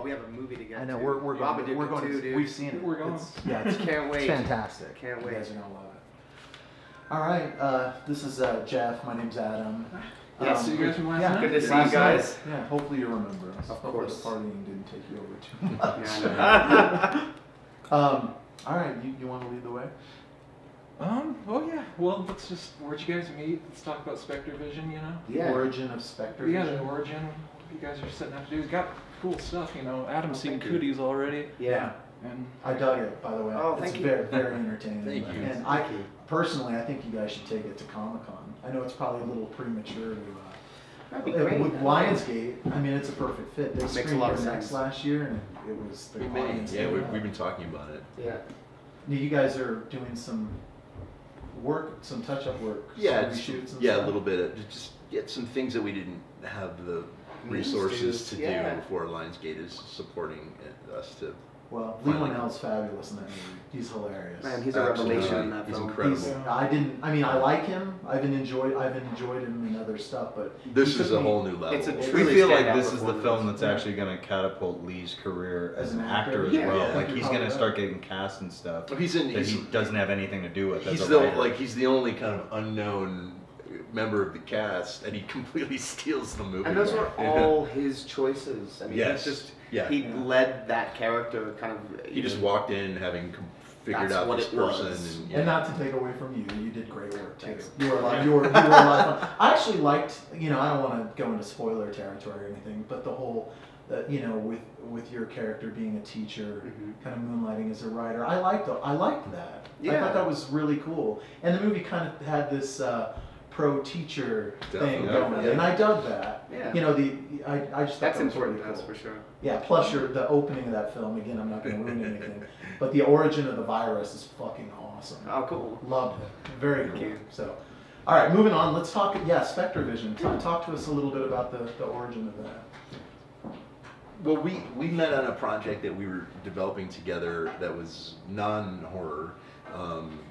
Well, we have a movie to get to. I know, we're going too, dude. we've seen it. We're going. Can't wait. It's fantastic. Can't wait. You guys are going to love it. All right, this is Jeff. My name's Adam. Yeah, so you guys from last night? Good to see you guys. Yeah, hopefully you remember us. Of Hopefully course. the partying didn't take you over too much. Yeah, All right, you want to lead the way? Oh yeah. Well, let's just, where'd you guys meet? Let's talk about SpectreVision, you know? Yeah. Origin of SpectreVision. Yeah, the origin. What you guys are setting out to do. We got cool stuff, you know. Adam's seen thank you. Cooties already. Yeah. And I dug it, by the way. Oh, it's thank you. very, very entertaining. Thank you. And Thank you. personally, I think you guys should take it to Comic-Con. I know it's probably a little premature to. That'd be great. With Lionsgate, I mean, it's a perfect fit. They Makes a screened lot of it next sense. last year, and it was the audience. Yeah, we've been talking about it. Yeah. You guys are doing some work, some touch-up work. Yeah, some reshoots and yeah, stuff? a little bit of just some things that we didn't have the resources to Yeah. do before Lionsgate is supporting us to. Well, Finally. Lee Whannell's fabulous in that movie. He's hilarious. Man, he's a Absolutely. revelation in that He's film. incredible. I like him. I've enjoyed him in other stuff, but This he is took a me- whole new level. It's a We truly feel like standout this is the performance. film that's Yeah. actually going to catapult Lee's career as an actor as Yeah. well. Yeah. Like he's You're going to probably start getting cast and stuff He's in. that he doesn't have anything to do with. He's as a writer. he's the only kind of unknown member of the cast, and he completely steals the movie. And those were all his choices. I mean, Yes. he's just, Yeah. he led that character kind of. He just walked in having figured That's out what this it person, was. and, And not to take away from you, you did great work too. You were a lot of fun. I actually liked, I don't want to go into spoiler territory or anything, but the whole, with your character being a teacher, kind of moonlighting as a writer, I liked that. I Yeah. thought that was really cool. And the movie kind of had this pro-teacher thing Definitely. going, Yeah. and I dug that. Yeah. I just thought That's that was important really to us cool. for sure. Yeah, plus the opening of that film, again, I'm not going to ruin anything, but the origin of the virus is fucking awesome. Oh, cool. Loved it. Very Thank cool. you. So, all right, moving on. Let's talk, SpectreVision. Talk to us a little bit about the origin of that. Well, we met on a project that we were developing together that was non-horror,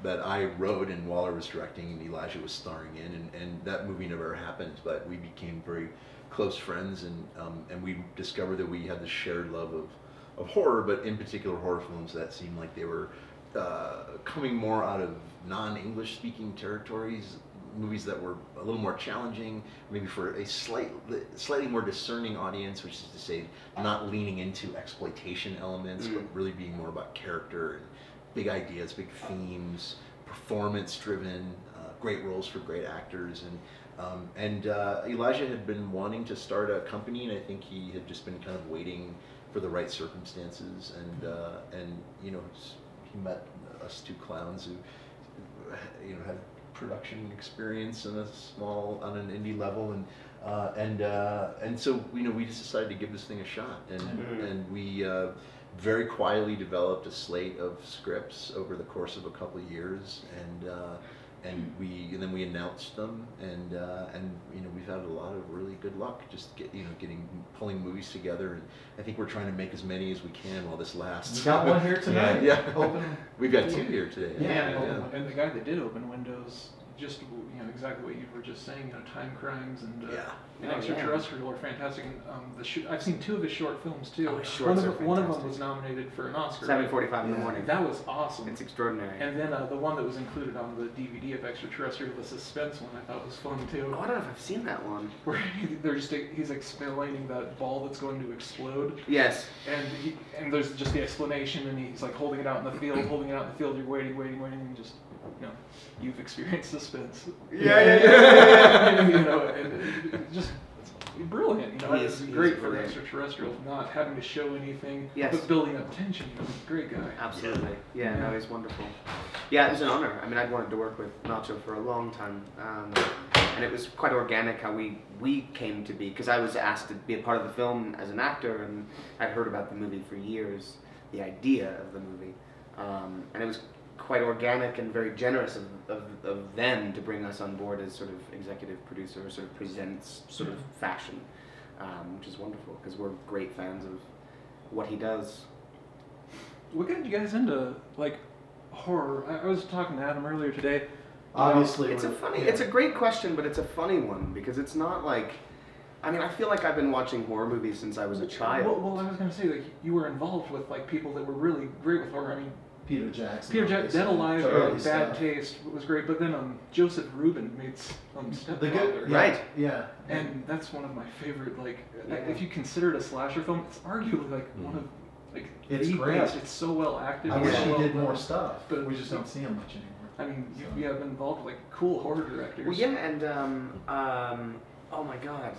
that I wrote and Waller was directing and Elijah was starring in, and that movie never happened, but we became very close friends, and we discovered that we had this shared love of horror, but in particular horror films that seemed like they were coming more out of non-English speaking territories, movies that were a little more challenging, maybe for a slightly more discerning audience, which is to say not leaning into exploitation elements, but really being more about character and big ideas, big themes, performance-driven, great roles for great actors, and Elijah had been wanting to start a company, and I think he had just been kind of waiting for the right circumstances, and he met us two clowns who had production experience on an indie level, and so we just decided to give this thing a shot, and we very quietly developed a slate of scripts over the course of a couple of years, and then we announced them, and we've had a lot of really good luck just pulling movies together, and I think we're trying to make as many as we can while this lasts. You got one here tonight. Yeah. Open. We've got two here today. Yeah, and the guy that did open Windows, just exactly what you were just saying, Time Crimes and Extraterrestrial are fantastic. And, I've seen two of his short films too. Oh, his shorts are one of them fantastic. was nominated for an Oscar. 7:45 in the morning. That was awesome. It's extraordinary. And then the one that was included on the DVD of Extraterrestrial, the suspense one, I thought was fun too. Oh, I don't know if I've seen that one. Where he's explaining that ball that's going to explode. Yes. And there's just the explanation, and he's like holding it out in the field, you're waiting, and just, you've experienced suspense. And just brilliant. It's great for an Extraterrestrial, not having to show anything, but building up tension. Great guy. Absolutely. Yeah, no, he's wonderful. Yeah, it was an honor. I mean, I'd wanted to work with Nacho for a long time, and it was quite organic how we came to be, because I was asked to be a part of the film as an actor, and I'd heard about the movie for years, the idea of the movie, and it was quite organic and very generous of them to bring us on board as sort of executive producer, sort of presents sort of fashion, which is wonderful because we're great fans of what he does. What got you guys into horror? I was talking to Adam earlier today. Obviously, it's a great question, but it's a funny one because it's not like I mean, I feel like I've been watching horror movies since I was a child. Well, I was going to say, like, you were involved with like people that were really great with horror. I mean, Peter Jackson. Peter Jackson, Dead Alive, early Bad stuff. Taste was great, but then Joseph Rubin made The Stepfather. good, yeah, Right. Yeah. And that's one of my favorite, like, Yeah. if you consider it a slasher film, it's arguably like one of, like, It's the great. best. It's so well acted. I wish so he well did done. more stuff, But but we just don't see him much anymore. I mean, So. you have been involved with, like, cool horror directors. Well, yeah, and oh my God,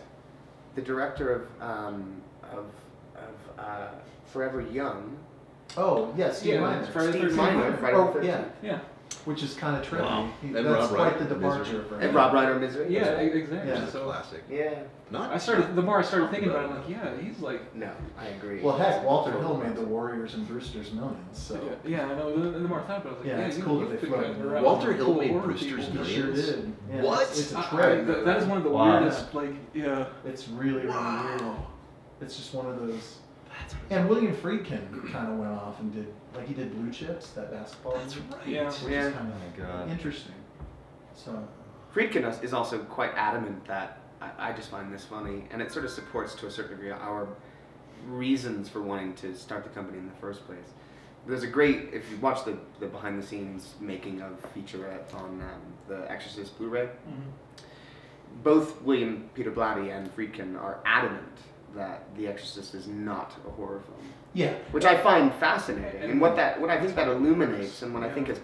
the director of Forever Young. Oh, yes, Steve Yeah, Miner. Friday the Steve 13th. Miner, Friday the Oh, 13th. yeah, Yeah. which is kind of trippy. Wow. He- And that's Rob quite the Reiner, departure Misery. for him. And Rob Reiner, Misery. Yeah, That's right. exactly. Yeah. It's a So classic. Yeah. Not. the more I started thinking about it, I'm like, yeah, he's like, No, I agree. Well, heck, Walter Hill made the Warriors and Brewster's Millions, so. yeah, I know. The more I thought about it, I was like, Yeah, yeah, it's you, cool you've that they been floated cutting it. around Walter with Hill cool made horror Brewster's people. He sure Millions? did. Yeah, What? It's a I- trip. that is one of the Wow. weirdest, like, yeah. It's really weird. It's just one of those. And William Friedkin kind of went off and he did Blue Chips, that basketball. That's movie, right. Yeah. Which Yeah. is kind Oh my God. of interesting. So. Friedkin is also quite adamant that I just find this funny, and it sort of supports to a certain degree our reasons for wanting to start the company in the first place. There's a great, if you watch the behind the scenes making of featurette on the Exorcist Blu-ray, both William Peter Blatty and Friedkin are adamant that The Exorcist is not a horror film. Yeah. Which I find fascinating, and what I think that illuminates, and what I think has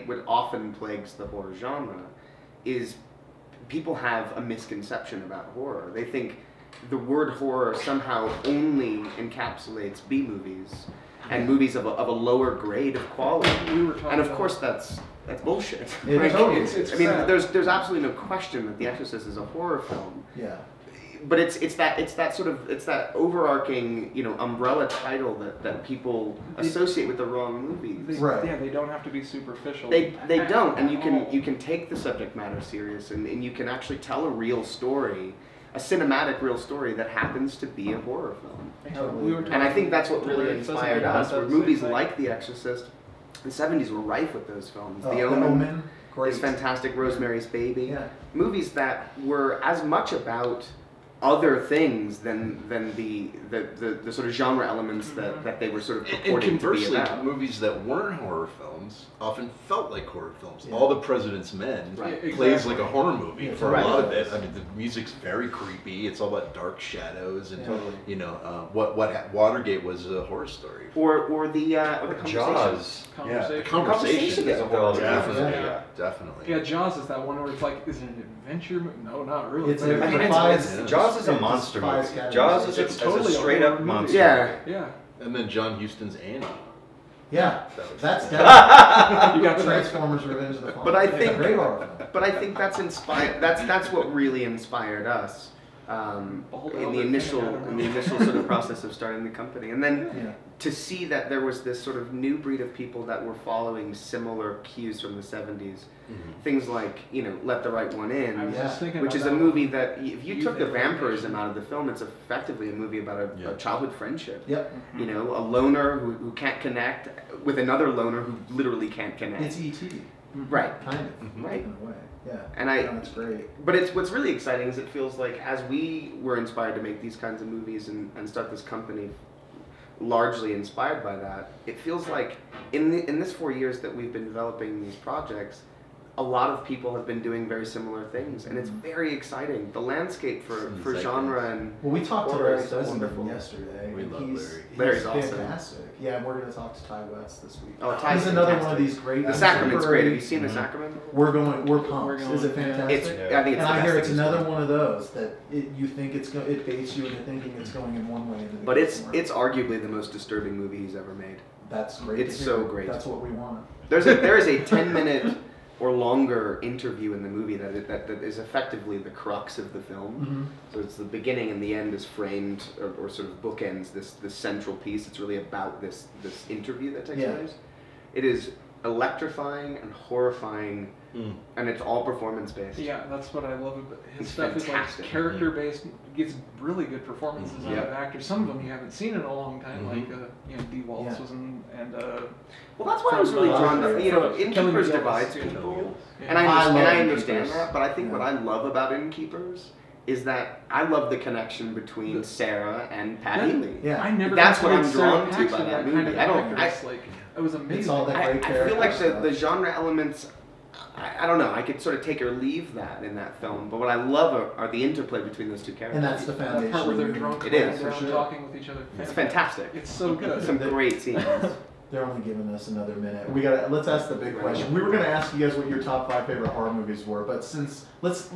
what often plagues the horror genre, is people have a misconception about horror. They think the word horror somehow only encapsulates B movies and movies of a lower grade of quality. We were talking And of about- course that's bullshit. It Like, totally is. I mean, sad. there's absolutely no question that The Exorcist is a horror film. Yeah. But it's that overarching, umbrella title that people associate with the wrong movies. Right. Yeah, they don't have to be superficial. They don't, and At you can take the subject matter serious, and you can actually tell a real story, a cinematic real story that happens to be a horror film. We were And I think that's what really talking- inspired about us. that Where same movies thing. like The Exorcist, the '70s were rife with those films. Oh, The Omen great. is fantastic. Rosemary's Baby. Yeah. Movies that were as much about other things than the sort of genre elements that they were sort of And purporting to be conversely, about. movies that weren't horror films often felt like horror films. Yeah. All the President's Men Right. plays Exactly. like a horror movie Yeah, for right. a lot of it. I mean, the music's very creepy. It's all about dark shadows, and Yeah. Watergate was a horror story. Or the Conversation. Jaws. Conversation. The Conversation is a horror movie. Definitely, Yeah. definitely. Yeah, Jaws is that one where it's like, is it an adventure movie? No, not really. It's But a- I mean, it's- it's, Jaws is a It's monster spies movie. category. Jaws is It's a totally a straight horror up movie. monster. Yeah. yeah. And then John Huston's Annie. Yeah. That was- That's definitely. You got Transformers: Revenge of the Fallen. But I It's a think- great horror film. But I think that's inspired. That's what really inspired us in the initial sort of process of starting the company, and then Yeah. to see that there was this sort of new breed of people that were following similar cues from the '70s. Things like Let the Right One In, I was just thinking which about is a that movie one. that if you Youth took the information. vampirism out of the film, it's effectively a movie about a Yeah. childhood friendship. Yep. A loner who can't connect with another loner who literally can't connect. It's E.T. Right. Kind of. Right. In a way. Yeah. And That's great. But what's really exciting is it feels like as we were inspired to make these kinds of movies and start this company largely inspired by that, it feels like in this 4 years that we've been developing these projects, a lot of people have been doing very similar things, and it's very exciting. The landscape for Zeitgeist. genre and Well, we talked to horror Larry is Fessenden wonderful. yesterday. We and love he's, Larry. Larry's he's awesome. fantastic. Yeah, and we're going to talk to Ty West this week. Oh, Ty's He's another one of fantastic. these great. The Sacrament's great. Have you contemporary- seen The Sacrament? We're pumped. We're Is it going- fantastic? It's Yeah. I think it's And the I best hear thing it's he's another done. one of those that you think it baits you into thinking it's going in one way. And then But it it's goes somewhere. arguably the most disturbing movie he's ever made. That's great. it's to so hear. great. That's what we want. There is a 10-minute or longer interview in the movie that is effectively the crux of the film. So it's the beginning and the end is framed or sort of bookends this central piece. It's really about this interview that takes Yeah. place. It is electrifying and horrifying, and it's all performance based. Yeah, that's what I love about his It's stuff. fantastic. Is like character based, gets really good performances out Yeah. of actors. Some of them you haven't seen in a long time, like Dee Waltz Yeah. was in, and Well, that's why I was really drawn to Killing Innkeepers the divides Elves, people, yeah. and I I love understand Innkeepers. that. But I think what Yeah. I love about Innkeepers is that I love the connection between Sarah and Pat Healy. Yeah. I never. That's what I'm considered Sarah drawn to Paxton by that kind movie. of I don't. actress. Like, it was amazing. It's all that I great feel like character the stuff. genre elements, I don't know, I could sort of take or leave that in that film, but what I love are the interplay between those two characters. And that's the That foundation. part where they're drunk, It is, down, for sure. talking with each other. It's fantastic. It's so good. Some great scenes. They're only giving us another minute. Let's ask the big question. We were going to ask you guys what your top 5 favorite horror movies were, but since let's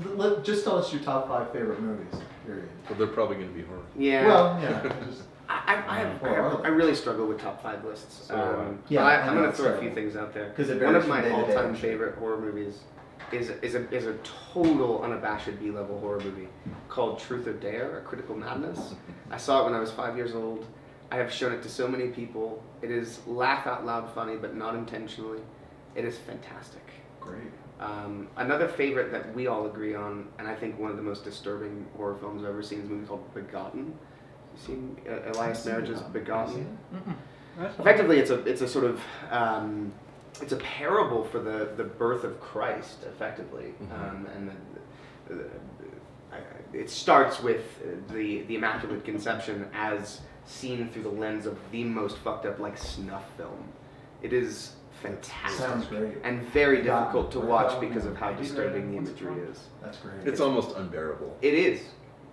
just tell us your top 5 favorite movies. Period. Well, they're probably going to be horror. Yeah. Well, yeah. Just, I really struggle with top 5 lists. yeah, But I'm I know going to throw a it's few things out there. 'cause it One varies of my from day to day, all-time I'm sure. favorite horror movies is a total unabashed B-level horror movie called Truth or Dare: A Critical Madness. I saw it when I was 5 years old. I have shown it to so many people. It is laugh out loud funny, but not intentionally. It is fantastic. great. Another favorite that we all agree on, and I think one of the most disturbing horror films I've ever seen, is a movie called Begotten. You seen Elias Marriage's Begotten? Effectively, it's a sort of it's a parable for the birth of Christ, effectively, and it starts with the Immaculate Conception as seen through the lens of the most fucked up snuff film. It is fantastic. Sounds great. And very difficult to watch Begotten. because of how disturbing the imagery is. That's great. It's almost unbearable. It is.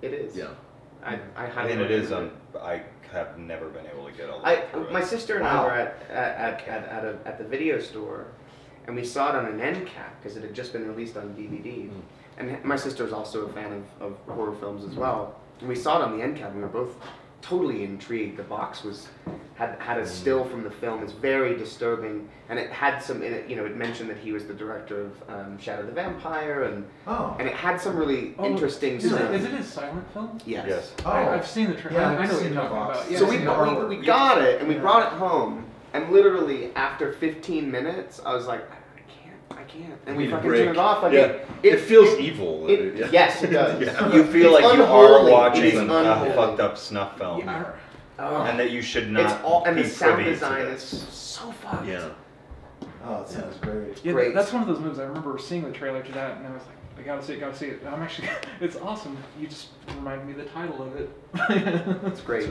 It is. Yeah. I highly And it is recommend I have never been able to get a look my sister and Wow. I were at the video store, and we saw it on an end cap because it had just been released on DVD. And my sister is also a fan of horror films as well. And we saw it on the end cap, and we were both totally intrigued. The box had a still from the film. It's very disturbing, and it had some in it. You know, it mentioned that he was the director of Shadow the Vampire, and it had some really interesting Is stuff. it his silent film? Yes. Oh. I've seen the trailer. Yeah, I I've know what seen you're the talking box. about. Yeah, So I've seen the artwork. we got it, and we Yeah. brought it home, and literally after 15 minutes, I was like, I can't, and we Need a fucking break. turned it off. Like Yeah. It feels evil. Yeah. Yes, it does. Yeah. You feel It's like you unholy. are watching It's a unholy. fucked up snuff film, Yeah. and that you should It's not all, and be the sound privy design to is this. so fucked. Yeah. Oh, it sounds great. Yeah, Great. that's one of those movies. I remember seeing the trailer to that, and I was like, I gotta see it. And I'm actually, it's awesome. You just reminded me of the title of it. It's great.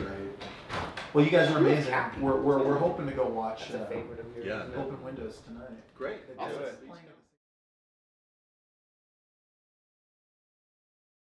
Well, you guys are Really amazing. happy. We're hoping to go watch That's a favorite of yours. Yeah. isn't it? Open Windows tonight. Great. Awesome. It's playing